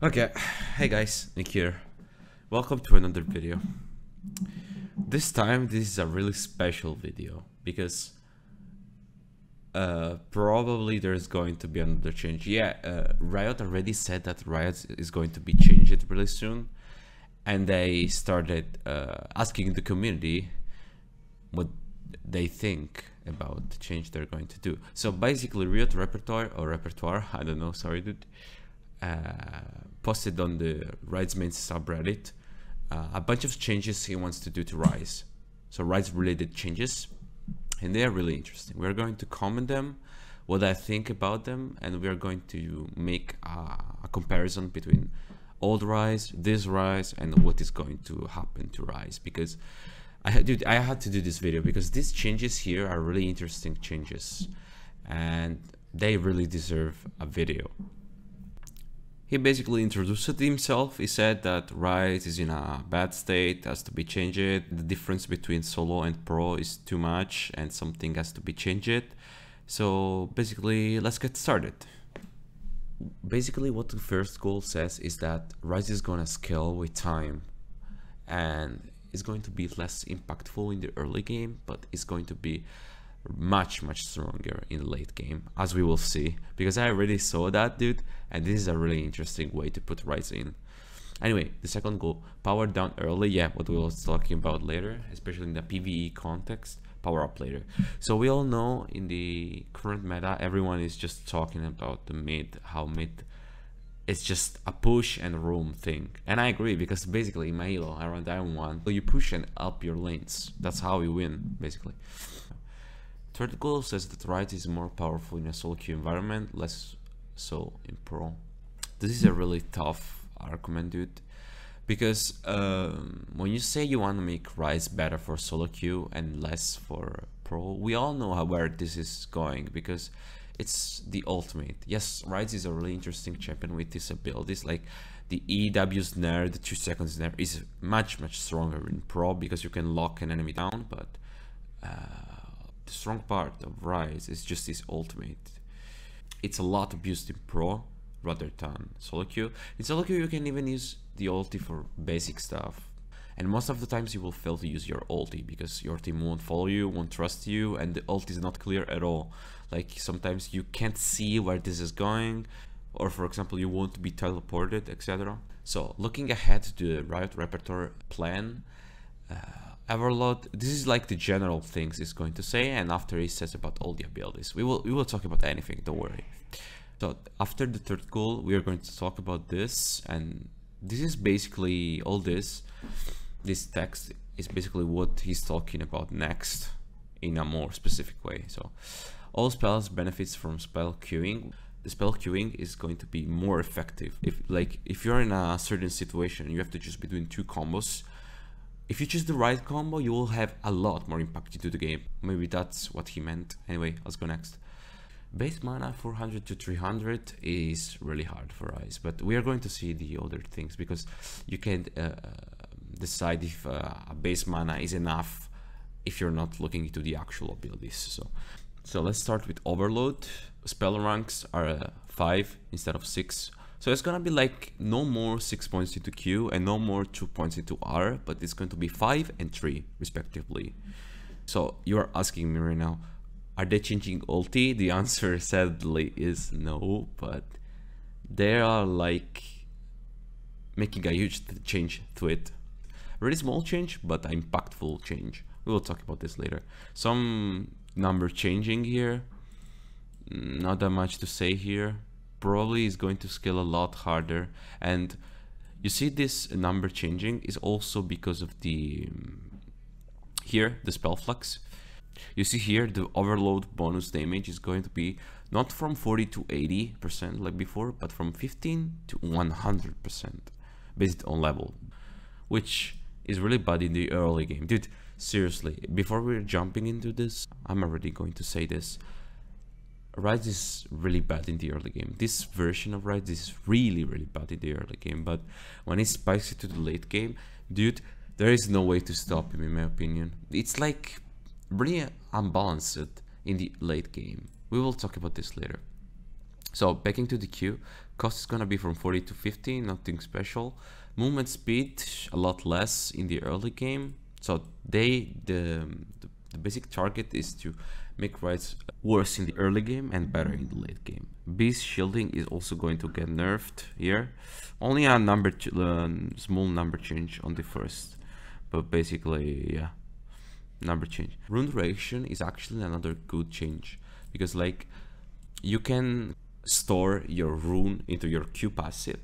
Okay, hey guys, Nick here. Welcome to another video. This time, this is a really special video because probably there's going to be another change. Riot already said that Riot is going to be changed really soon, and they started asking the community what they think about the change they're going to do. So basically, Riot Repertoire, I don't know, sorry dude, posted on the Ryze main subreddit a bunch of changes he wants to do to Ryze. So Ryze related changes, and they are really interesting. We're going to comment them, what I think about them, and we are going to make a comparison between old Ryze, this Ryze, and what is going to happen to Ryze. Because I had to do this video because these changes here are really interesting changes, and they really deserve a video. He basically introduced himself. He said that Ryze is in a bad state, has to be changed. The difference between solo and pro is too much and something has to be changed. So basically, let's get started. Basically, what the first goal says is that Ryze is gonna scale with time and it's going to be less impactful in the early game, but it's going to be much stronger in the late game, as we will see, because I already saw that, dude, and this is a really interesting way to put Ryze in. Anyway, the second goal, power down early. Yeah, what we was talking about later, especially in the PvE context, power up later. So we all know in the current meta, everyone is just talking about the mid, how mid it's just a push and roam thing, and I agree, because basically in my Halo around Iron 1, you push and up your lanes. That's how you win, basically. Third goal says that Ryze is more powerful in a solo queue environment, less so in pro. This is a really tough argument, dude, because when you say you want to make Ryze better for solo queue and less for pro, we all know where this is going, because it's the ultimate. Yes, Ryze is a really interesting champion with these abilities, like the EW snare, the 2 seconds snare is much stronger in pro because you can lock an enemy down, but the strong part of Ryze is just his ultimate. It's a lot abused in pro rather than solo queue. In solo queue you can even use the ulti for basic stuff, and most of the times you will fail to use your ulti because your team won't follow you, won't trust you, and the ulti is not clear at all. Like sometimes you can't see where this is going, or for example you won't be teleported, etc. So looking ahead to the Riot Repertoire plan, Everload, this is like the general things he's going to say, and after he says about all the abilities, we will talk about anything, don't worry. So after the third goal, we are going to talk about this, and this is basically all this text is basically what he's talking about next in a more specific way. So all spells benefits from spell queuing. The spell queuing is going to be more effective. If you're in a certain situation, you have to choose between 2 combos. If you choose the right combo, you will have a lot more impact into the game. Maybe that's what he meant. Anyway, let's go next. Base mana 400 to 300 is really hard for Ryze, but we are going to see the other things, because you can decide if a base mana is enough if you're not looking into the actual abilities. So let's start with Overload. Spell ranks are 5 instead of 6. So it's gonna be like no more 6 points into Q and no more 2 points into R, but it's going to be 5 and 3 respectively. So you're asking me right now, are they changing ulti? The answer sadly is no, but they are like making a huge change to it. Really small change, but impactful change. We will talk about this later. Some number changing here, not that much to say here. Probably is going to scale a lot harder, and you see this number changing is also because of the here the spell flux. You see here the overload bonus damage is going to be not from 40 to 80% like before, but from 15 to 100% based on level, which is really bad in the early game, dude. Seriously, before we're jumping into this, I'm already going to say this. Ryze is really bad in the early game. This version of Ryze is really bad in the early game, but when he spikes it to the late game, dude, there is no way to stop him, in my opinion. It's like really unbalanced in the late game. We will talk about this later. So backing to the Q, cost is gonna be from 40 to 50, nothing special. Movement speed a lot less in the early game. So the basic target is to make Ryze worse in the early game and better in the late game. Beast shielding is also going to get nerfed here. Only a small number change on the first, but basically, yeah, number change. Rune duration is actually another good change, because like you can store your rune into your Q passive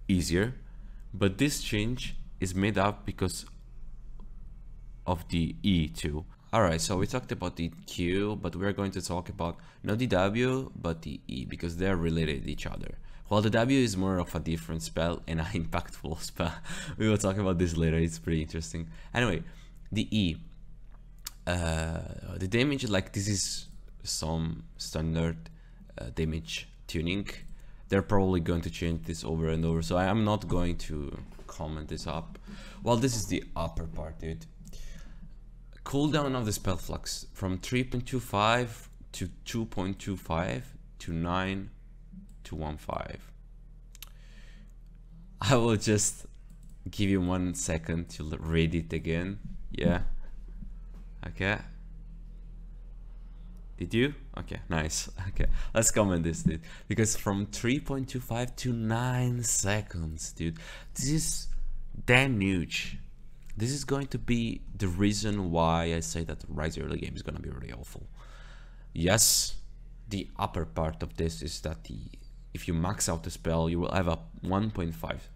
easier, but this change is made up because of the E too. Alright, so we talked about the Q, but we're going to talk about not the W, but the E, because they're related to each other. While the W is more of a different spell and an impactful spell. We will talk about this later, it's pretty interesting. Anyway, the E. The damage, like this is some standard damage tuning. They're probably going to change this over and over, so I am not going to comment this up. Well, this is the upper part, dude. Cooldown of the spell Flux from 3.25 to 2.25 to 9 to 1.5. I will just give you 1 second to read it again. Yeah. Okay. Did you? Okay, nice. Okay, let's comment this, dude. Because from 3.25 to 9 seconds, dude. This is damn huge. This is going to be the reason why I say that Ryze early game is going to be really awful. Yes, the upper part of this is that if you max out the spell, you will have a 1.5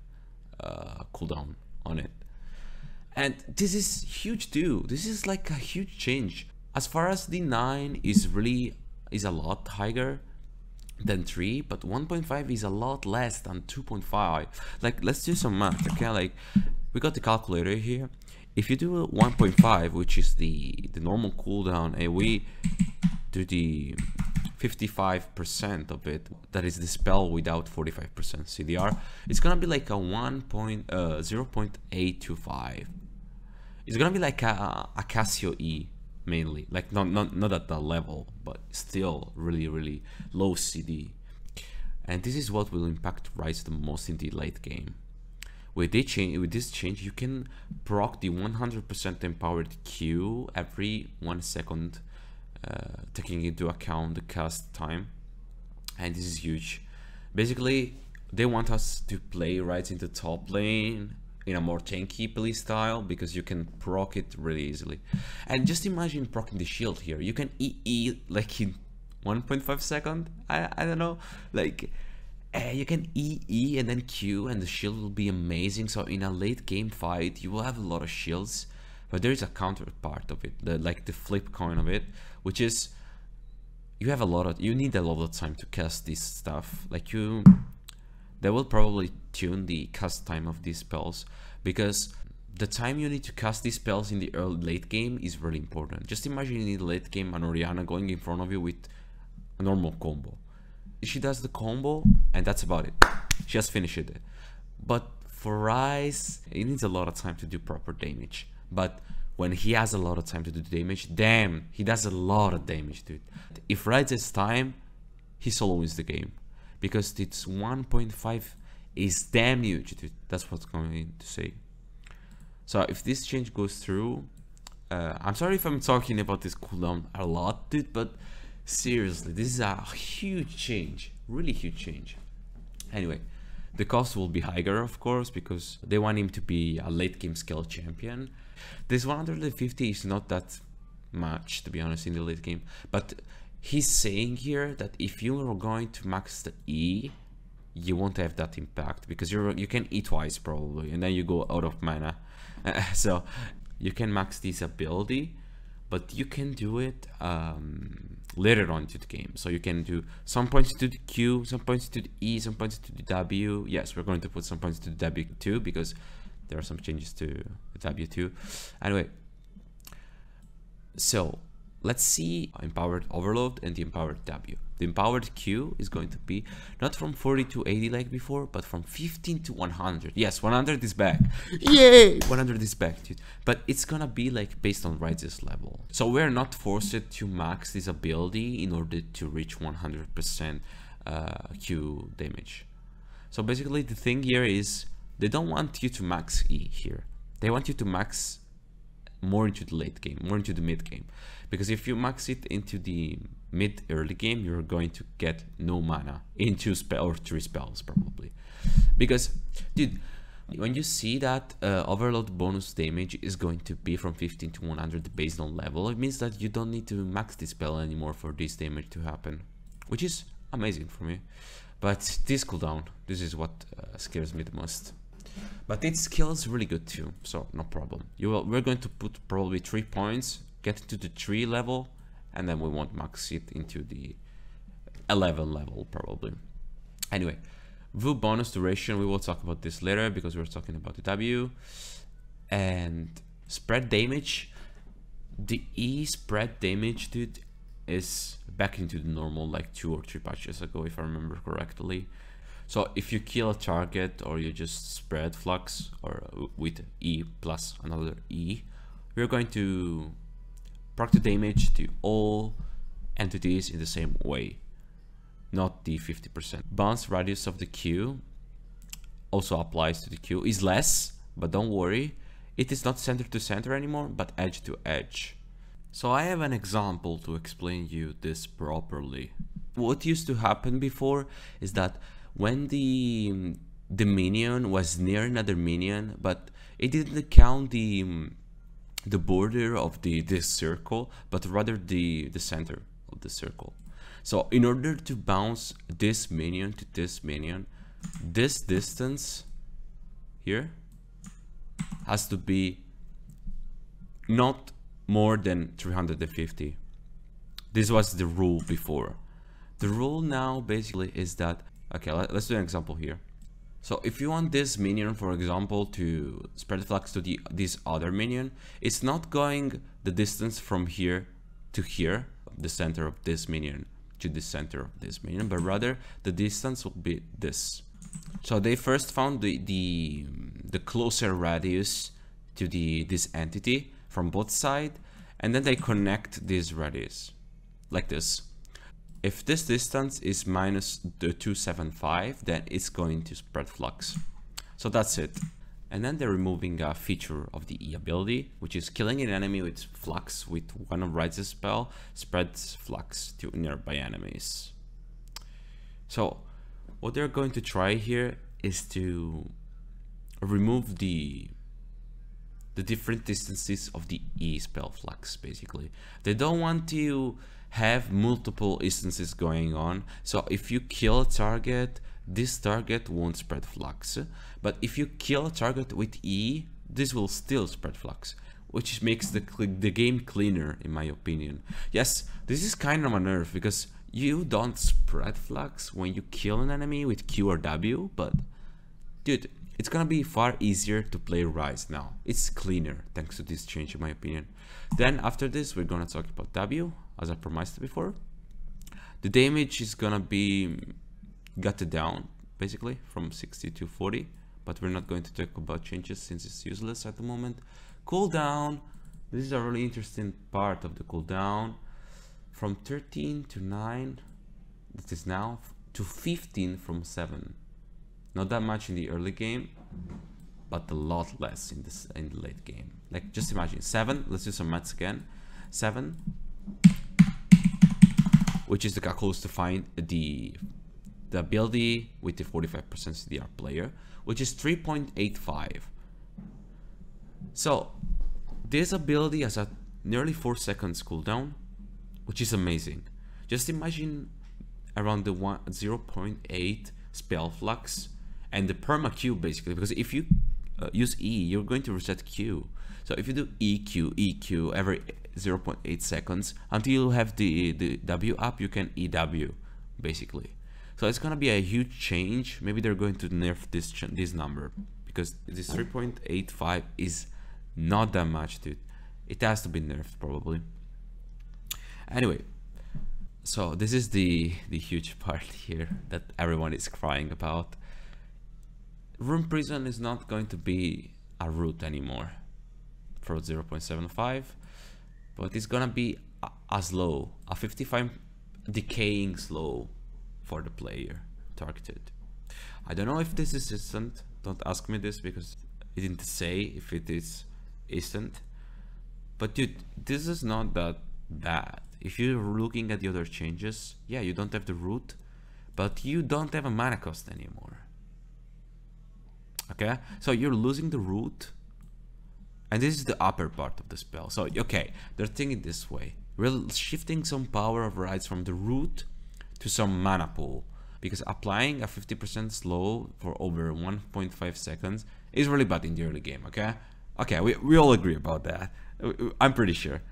cooldown on it. And this is huge too. This is like a huge change. As far as the 9 is a lot higher than 3, but 1.5 is a lot less than 2.5. Like, let's do some math, okay? Like, we got the calculator here. If you do 1.5, which is the normal cooldown, and we do the 55% of it, that is the spell without 45% CDR, it's gonna be like a 0.825. It's gonna be like a Casio E mainly, like not at that level, but still really low CD. And this is what will impact Ryze the most in the late game. With this change, you can proc the 100% empowered Q every 1 second, taking into account the cast time, and this is huge. Basically, they want us to play Ryze into top lane in a more tanky play style, because you can proc it really easily. And just imagine proccing the shield here. You can EE like in 1.5 seconds. I don't know, like. You can EE and then Q, and the shield will be amazing. So in a late game fight, you will have a lot of shields, but there is a counterpart of it, like the flip coin of it, which is you need a lot of time to cast this stuff. Like they will probably tune the cast time of these spells, because the time you need to cast these spells in the late game is really important. Just imagine in the late game an Orianna going in front of you with a normal combo. She does the combo and that's about it. She has finished it. But for Ryze, it needs a lot of time to do proper damage. But when he has a lot of time to do damage, damn, he does a lot of damage, dude. If Ryze has time, he solo wins the game, because it's 1.5 is damn huge, dude. That's what's going to say. So if this change goes through, I'm sorry if I'm talking about this cooldown a lot, dude, but seriously, this is a huge change, really huge change. Anyway, the cost will be higher, of course, because they want him to be a late game scale champion. This 150 is not that much, to be honest, in the late game, but he's saying here that if you are going to max the E, you won't have that impact, because you can E twice probably, and then you go out of mana. So you can max this ability, but you can do it later on to the game. So you can do some points to the Q, some points to the E, some points to the W. Yes, we're going to put some points to the W too, because there are some changes to the W too. Anyway, so let's see empowered overload and the empowered W. The empowered Q is going to be not from 40 to 80 like before, but from 15 to 100. Yes, 100 is back. Yay! 100 is back, dude. But it's gonna be like based on Ryze's level. So we're not forced to max this ability in order to reach 100% Q damage. So basically the thing here is they don't want you to max E here. They want you to max more into the late game, more into the mid game. Because if you max it into the mid early game, you're going to get no mana in 2 spell or 3 spells probably. Because, dude, when you see that overload bonus damage is going to be from 15 to 100 based on level, it means that you don't need to max this spell anymore for this damage to happen, which is amazing for me. But this cooldown, this is what scares me the most. But its skill is really good too, so no problem. We're going to put probably 3 points, get into the 3 level, and then we won't max it into the 11 level probably. Anyway, VU bonus duration, we will talk about this later because we're talking about the W. And spread damage, the E spread damage, dude, is back into the normal like 2 or 3 patches ago, if I remember correctly. So if you kill a target or you just spread Flux or with E plus another E, we're going to proc the damage to all entities in the same way, not the 50%. Bounce radius of the Q also applies to the Q, is less, but don't worry, it is not center to center anymore, but edge to edge. So I have an example to explain you this properly. What used to happen before is that when the minion was near another minion, but it didn't count the border of this circle, but rather the center of the circle. So in order to bounce this minion to this minion, this distance here has to be not more than 350. This was the rule before. The rule now basically is that, okay, let's do an example here. So if you want this minion, for example, to spread Flux to this other minion, it's not going the distance from here to here, the center of this minion to the center of this minion, but rather the distance will be this. So they first found the closer radius to this entity from both sides, and then they connect this radius like this. If this distance is minus the 275, then it's going to spread Flux. So that's it. And then they're removing a feature of the E ability, which is killing an enemy with Flux with one of Ryze's spell spreads Flux to nearby enemies. So what they're going to try here is to remove the different distances of the E spell Flux, basically. They don't want to have multiple instances going on. So if you kill a target, this target won't spread Flux, but if you kill a target with E, this will still spread Flux, which makes the game cleaner in my opinion. Yes, this is kind of a nerf because you don't spread Flux when you kill an enemy with Q or W, but dude, it's gonna be far easier to play Ryze now. It's cleaner thanks to this change in my opinion. Then after this, we're gonna talk about W, as I promised before. The damage is gonna be gutted down basically from 60 to 40, but we're not going to talk about changes since it's useless at the moment. Cooldown, this is a really interesting part of the cooldown. From 13 to 9, that is now, to 15 from 7. Not that much in the early game, but a lot less in the late game. Like just imagine 7, let's do some maths again. 7, which is the calculus to find the ability with the 45% CDR player, which is 3.85. So this ability has a nearly 4 seconds cooldown, which is amazing. Just imagine around the 0.8 spell Flux and the perma Q basically, because if you use E, you're going to reset Q. So if you do EQ every 0.8 seconds until you have the W up, you can EW basically. So it's gonna be a huge change. Maybe they're going to nerf this number because this 3.85 is not that much, dude. It has to be nerfed probably. Anyway, so this is the huge part here that everyone is crying about. Rune Prison is not going to be a root anymore for 0.75, but it's gonna be a slow, a 55 decaying slow for the player targeted. I don't know if this is instant. Don't ask me this because it didn't say if it is instant. But dude, this is not that bad. If you're looking at the other changes, yeah, you don't have the root, but you don't have a mana cost anymore. Okay, so you're losing the root, and this is the upper part of the spell. So okay, they're thinking this way. We're shifting some power of Ryze from the root to some mana pool, because applying a 50% slow for over 1.5 seconds is really bad in the early game. Okay, we all agree about that. I'm pretty sure.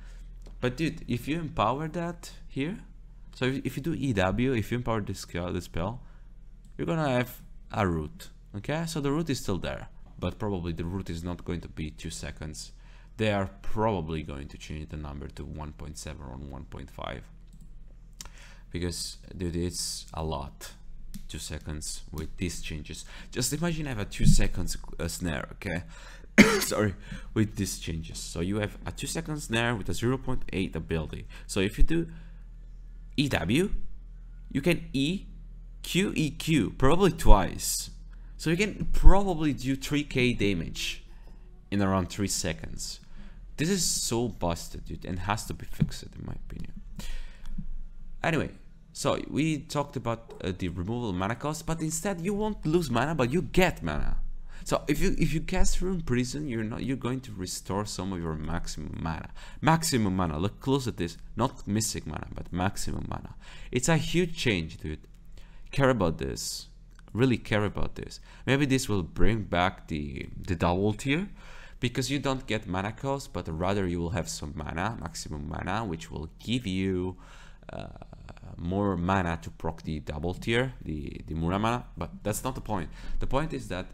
But dude, if you empower that here, so if you do EW, if you empower this spell, you're gonna have a root. Okay, so the root is still there, but probably the root is not going to be 2 seconds. They are probably going to change the number to 1.7 or 1.5, because dude, it's a lot. 2 seconds with these changes. Just imagine I have a 2 seconds snare, okay? Sorry, with these changes. So you have a 2 second snare with a 0.8 ability. So if you do EW, you can EQ probably twice. So you can probably do 3k damage in around 3 seconds. This is so busted, dude, and has to be fixed in my opinion. Anyway, so we talked about the removal of mana cost, but instead you won't lose mana, but you get mana. So if you cast Rune Prison, you're going to restore some of your maximum mana. Maximum mana. Look close at this. Not mystic mana, but maximum mana. It's a huge change, dude. Care about this. Really care about this. Maybe this will bring back the double tier, because you don't get mana cost, but rather you will have some mana, maximum mana, which will give you more mana to proc the double tier, the Mura mana. But that's not the point. The point is that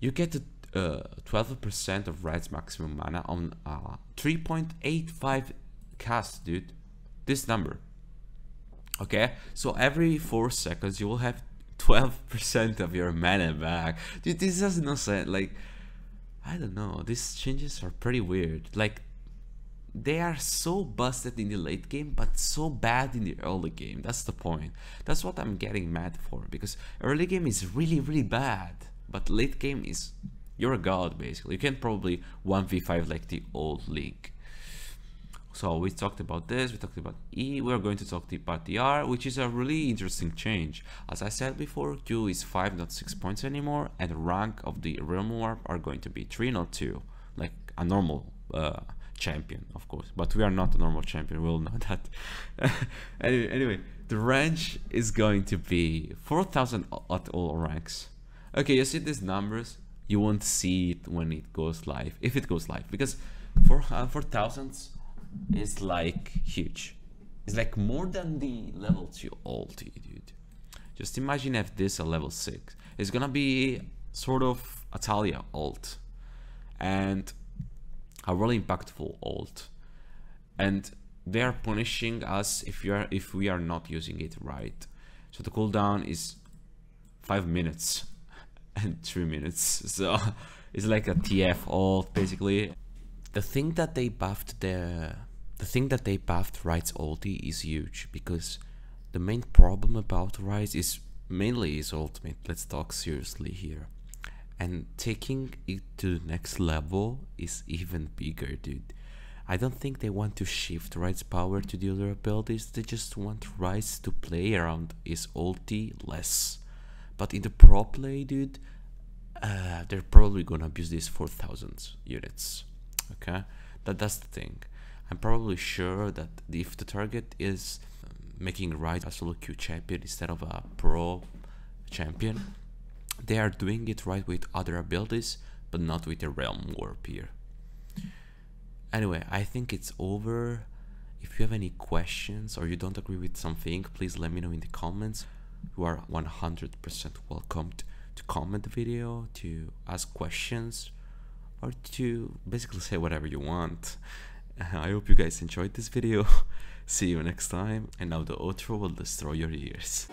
you get 12% of Ryze maximum mana on 3.85 cast, dude. This number. Okay, so every 4 seconds you will have 12% of your mana back. Dude, this does no sense. Like, I don't know, these changes are pretty weird. Like, they are so busted in the late game, but so bad in the early game. That's the point. That's what I'm getting mad for, because early game is really, really bad, but late game is, you're a god basically. You can probably 1v5 like the old league. So we talked about this, we talked about E, we're going to talk about the R, which is a really interesting change. As I said before, Q is 5, not 6 points anymore, and the rank of the Realm Warp are going to be 3, not 2, like a normal champion, of course. But we are not a normal champion, we'll know that. anyway, the range is going to be 4,000 at all ranks. Okay, you see these numbers, you won't see it when it goes live, if it goes live, because 4,000 is like huge. It's like more than the level 2 ulti, dude. Just imagine if this a level 6. It's gonna be sort of a Talia ult, and a really impactful ult, and they are punishing us if we are not using it right. So the cooldown is 5 minutes and 3 minutes, so it's like a TF ult basically. The thing that they buffed Ryze ulti is huge, because the main problem about Ryze is mainly his ultimate. Let's talk seriously here. And taking it to the next level is even bigger, dude. I don't think they want to shift Ryze's power to the other abilities, they just want Ryze to play around his ulti less. But in the pro play, dude, they're probably gonna abuse these 4,000 units. Okay, that's the thing. I'm probably sure that if the target is making Ryze a solo queue champion instead of a pro champion, they are doing it right with other abilities, but not with the Realm Warp here. Anyway, I think it's over. If you have any questions or you don't agree with something, please let me know in the comments. You are 100% welcomed to comment the video, to ask questions, or to basically say whatever you want. I hope you guys enjoyed this video. See you next time, and now the outro will destroy your ears.